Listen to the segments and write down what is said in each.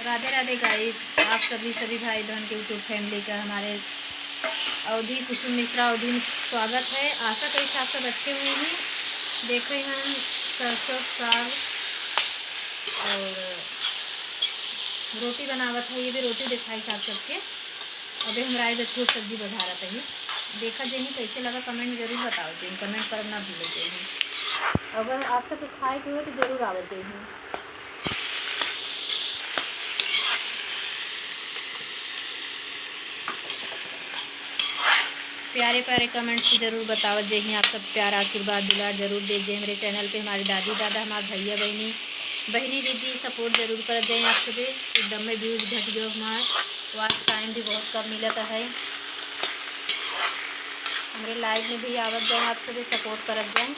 Radhe Radhe guys, आप सभी भाई बहन के यूट्यूब फैमिली का हमारे अवधि कुसुम मिश्रा अवधि में स्वागत है। आशा करी आप सब अच्छे हुए हैं। देख रहे हैं हम सरसों साग और रोटी बनावत है। ये भी रोटी दिखाई साग सबके। अभी हम राय बच्चों सब्जी बढ़ा रहा था। देखा जी कैसे लगा कमेंट में जरूर बताओ जी। कमेंट करना ना भूलो जी। अगर आप सब खाए के हो तो जरूर आवत जी। प्यारे प्यारे कमेंट से ज़रूर बताओ जय हिंद। आप सब प्यार आशीर्वाद दुलार जरूर दीजिए मेरे चैनल पे। हमारे दादी दादा, हमारे भैया बहनी दीदी सपोर्ट जरूर कर जाए। आप सभी एकदम में व्यूज घट गए हमारे, वॉच टाइम भी बहुत कम मिलता है। हमारे लाइव में भी आवत जाए, आप सभी सपोर्ट कर जाए।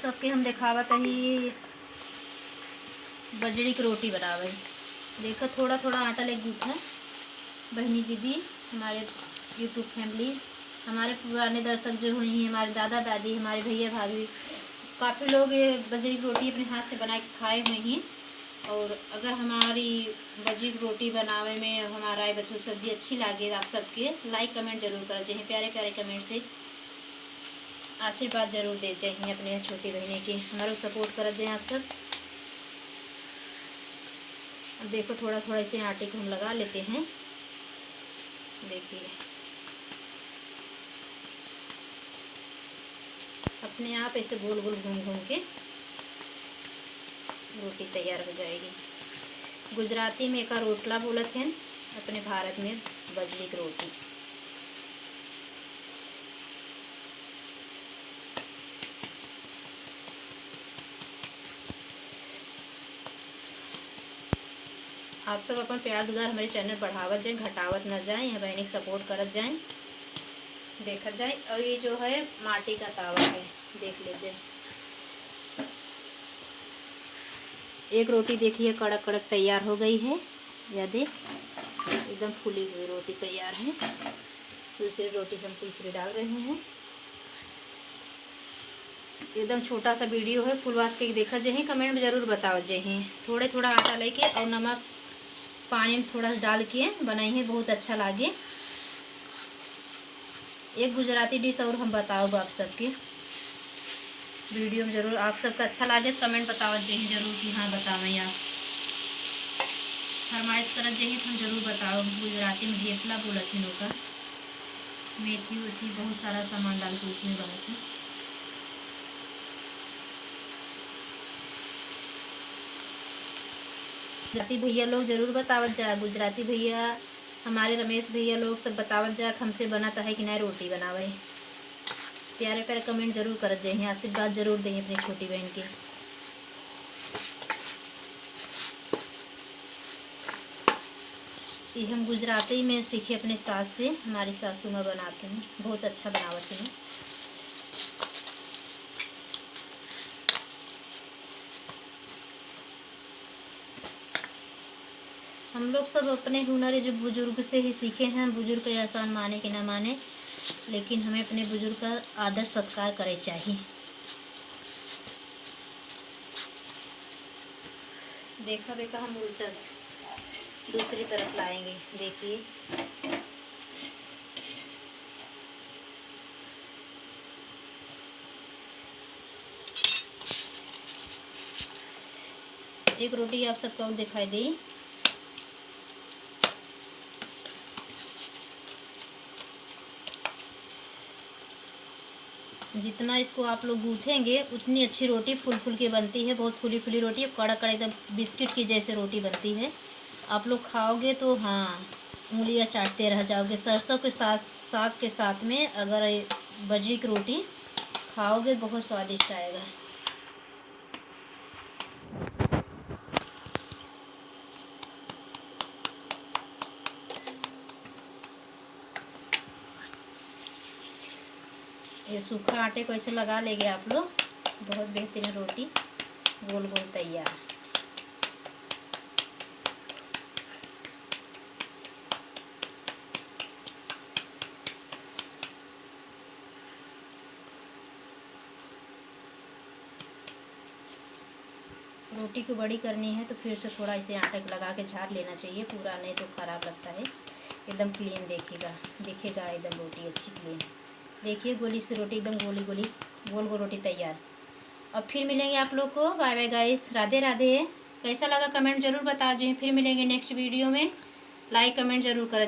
सबके हम दिखावत ही बजरी की रोटी बनावे। देखो थोड़ा थोड़ा आटा लेके गूथा बहनी दीदी, हमारे यूट्यूब फैमिली, हमारे पुराने दर्शक जो हुई हैं, हमारे दादा दादी, हमारे भैया भाभी, काफ़ी लोग ये बजरी की रोटी अपने हाथ से बना के खाए हुए हैं। और अगर हमारी बजरी की रोटी बनावे में हमारा ये बच्चों की सब्जी अच्छी लगे आप सबके लाइक कमेंट जरूर कर जाए। प्यारे प्यारे कमेंट से आशीर्वाद जरूर दे जाए अपने छोटी बहनी की। हमारे सपोर्ट कर जाए आप सब। अब देखो थोड़ा थोड़ा इसे आटे को हम लगा लेते हैं। देखिए अपने आप ऐसे गोल गोल घूम घूम के रोटी तैयार हो जाएगी। गुजराती में का रोटला बोलते हैं, अपने भारत में बजरी की रोटी। आप सब अपन प्यार दुलार हमारे चैनल बढ़ावत जाए, घटावत न जाए। यहाँ बहनी सपोर्ट करत जाए, देखा जाए। और ये जो है माटी का तावा है, देख लीजिए। एक रोटी देखिए कड़क कड़क तैयार हो गई है। यह देख एकदम फूली हुई रोटी तैयार है। दूसरी रोटी हम तीसरी डाल रहे हैं। एकदम छोटा सा वीडियो है, फुल वाच के देखा जाए। कमेंट में जरूर बताओ जाए। थोड़े थोड़ा आटा लेके और नमक पानी में थोड़ा डाल के बनाई है, बहुत अच्छा लगे। एक गुजराती डिश और हम बताओ आप सबके वीडियो में जरूर। आप सबका अच्छा लगे कमेंट बताओ जाए जरूर कि हाँ बतावें। आप फरमाइश करत जाइए तो हम जरूर बताओ। गुजराती में घेपला बोलत है लोग, मेथी वेथी बहुत सारा सामान डाल के उसमें बनत है। गुजराती भैया लोग जरूर बतावत जा। गुजराती भैया हमारे रमेश भैया लोग सब बतावत जा हमसे बनाता है कि नहीं रोटी बनावे। प्यारे प्यारे कमेंट जरूर कर जाइए, आशीर्वाद जरूर दें अपनी छोटी बहन के। ये हम गुजराती में सीखे अपने सास से। हमारी सासू माँ बनाते हैं, बहुत अच्छा बनावत हैं। हम लोग सब अपने हुनर जो बुजुर्ग से ही सीखे हैं। बुजुर्ग का एहसान माने कि ना माने, लेकिन हमें अपने बुजुर्ग का आदर सत्कार करे चाहिए। देखा बेका हम उल्टा दूसरी तरफ लाएंगे। देखिए एक रोटी आप सबको और दिखाई दी। जितना इसको आप लोग गूँथेंगे उतनी अच्छी रोटी फूल फूल के बनती है। बहुत फूली फूली रोटी, कड़ा कड़ा एकदम बिस्किट की जैसे रोटी बनती है। आप लोग खाओगे तो हाँ उंगलियां चाटते रह जाओगे। सरसों के साथ साग के साथ में अगर बजरी की रोटी खाओगे बहुत स्वादिष्ट आएगा। ये सूखा आटे को ऐसे लगा लेंगे आप लोग, बहुत बेहतरीन रोटी गोल गोल तैयार। रोटी को बड़ी करनी है तो फिर से थोड़ा इसे आटे लगा के झाड़ लेना चाहिए पूरा, नहीं तो ख़राब लगता है। एकदम क्लीन दिखेगा एकदम रोटी अच्छी क्लीन। देखिए गोली से रोटी एकदम गोल गोल रोटी तैयार। अब फिर मिलेंगे आप लोग को। Bye bye guys, Radhe Radhe. कैसा लगा कमेंट ज़रूर बता। फिर मिलेंगे नेक्स्ट वीडियो में। लाइक कमेंट ज़रूर कर।